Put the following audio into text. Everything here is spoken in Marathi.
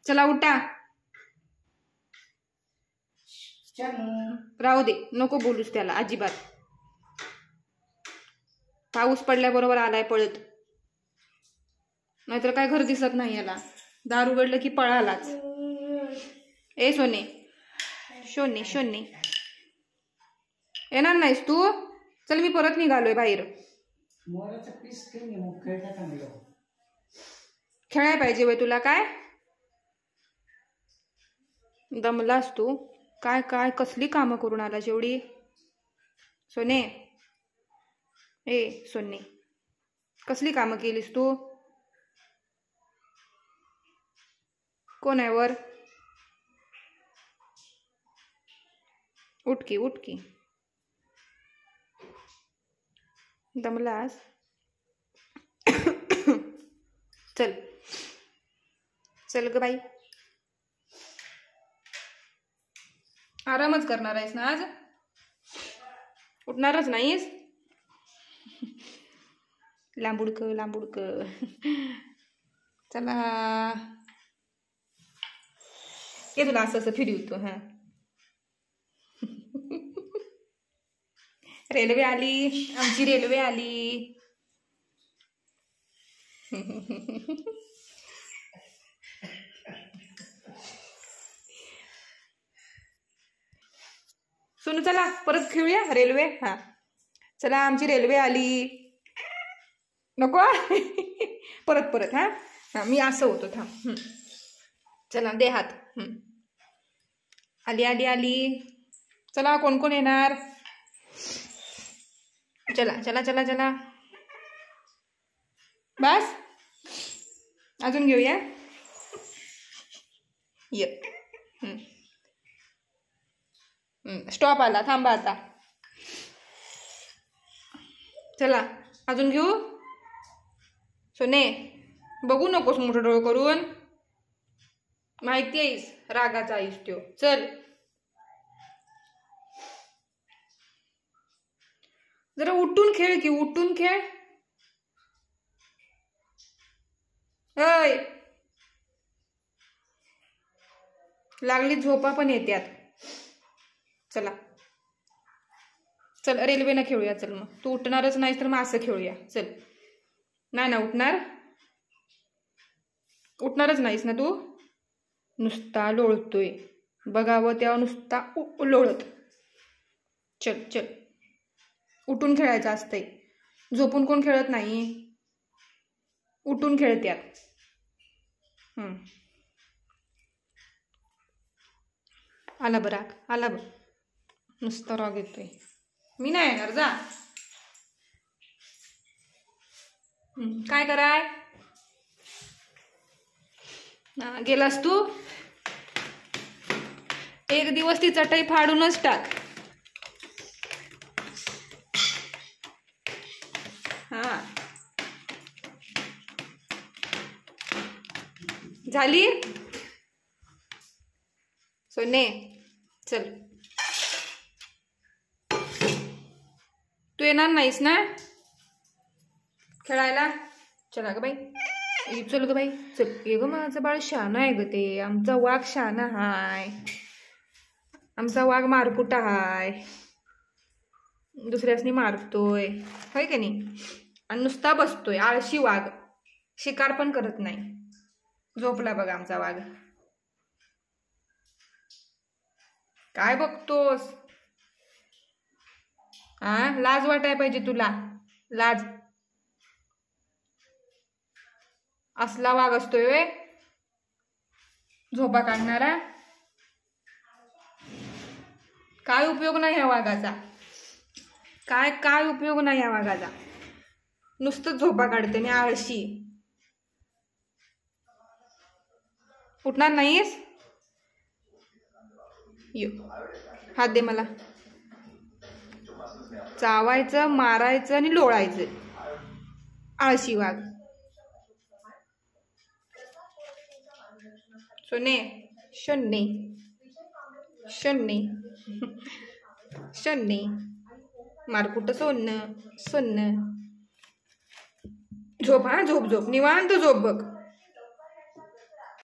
चला उठा. राहू दे, नको बोलूस त्याला अजिबात. पाऊस पडल्याबरोबर आलाय पळत, नाहीतर काय घर दिसत नाही याला. दार उघडलं की पळालाच. ए सोने, शोने शोने, येणार नाहीस तू? चल मी परत निघालोय बाहेर. खेळाय पाहिजे वय तुला? काय दमलास तू? काय काय कसली कामं करून आला जेवढी? सोने, ए सोने, कसली कामं केलीस तू? कोण आहे वर? उठकी उठकी, दमलास? चल चल ग बाई, आरामच करणार आहेस ना आज? उठणारच नाहीस? लांबुडक लांबुडक. चला ये, तुला असं असं फिरवतो. हा, रेल्वे आली, आमची रेल्वे आली. सुनू चला परत खेळूया रेल्वे. हा चला, आमची रेल्वे आली. नको. परत परत. हा हा, मी असं होतो. थांब. चला दे हात. आली आली आली. चला, कोण कोण येणार? चला चला चला चला, बस अजून घेऊया. ये, स्टॉप आला, थांबा आता. चला अजून घेऊ. सोने, बघू नकोस मोठं डोळं करून, माहिती आहेस रागाचा आहेस त्यो. चल जरा उठून खेळ की, उठून खेळ. अय, लागली झोपा पण येत्यात. चला चल, रेल्वेनं खेळूया. चल मग, तू उठणारच नाहीस तर मग असं खेळूया. चल. नाही ना उठणार? उठणारच नाहीस ना तू? नुसता लोळतोय, बघावं तेव्हा नुसता लोळत. चल चल, उठून खेळायचं असतंय. झोपून कोण खेळत नाही, उठून खेळत्यात. आला बरं राग, आला बरं. नुसता राग येतोय. मी नाही येणार, जा. काय कराय गेलास तू? एक दिवस ती चटई फाडूनच टाक. हा, झाली? सोने चल, तू येणार नाहीस ना खेळायला? चला ग बाई, चल ग बाई चल. ये ग, माझं बाळ शहाणं आहे ग ते. आमचा वाघ शहाणा हाय, आमचा वाघ मारकुटा हाय, दुसऱ्यासनी मारतोय, होय की नाही? आणि नुसता बसतोय, आळशी वाघ. शिकार पण करत नाही. झोपला बघा आमचा वाघ. काय बघतोस? हा, लाज वाटाय पाहिजे तुला, लाज. असला वाघ असतोय वे, झोपा काढणारा. काय उपयोग नाही या वाघाचा, काय काय उपयोग नाही या वाघाचा. नुसतं झोपा काढते आणि आळशी. उठणार नाहीस? ये, हात दे मला. चावायचं, मारायचं आणि लोळायचं. आळशी वाघ. सोने, शोने शोने शोने, मारकुट सोन्न सोन्न. झोप, हा झोप झोप, निवांत झोप बघ.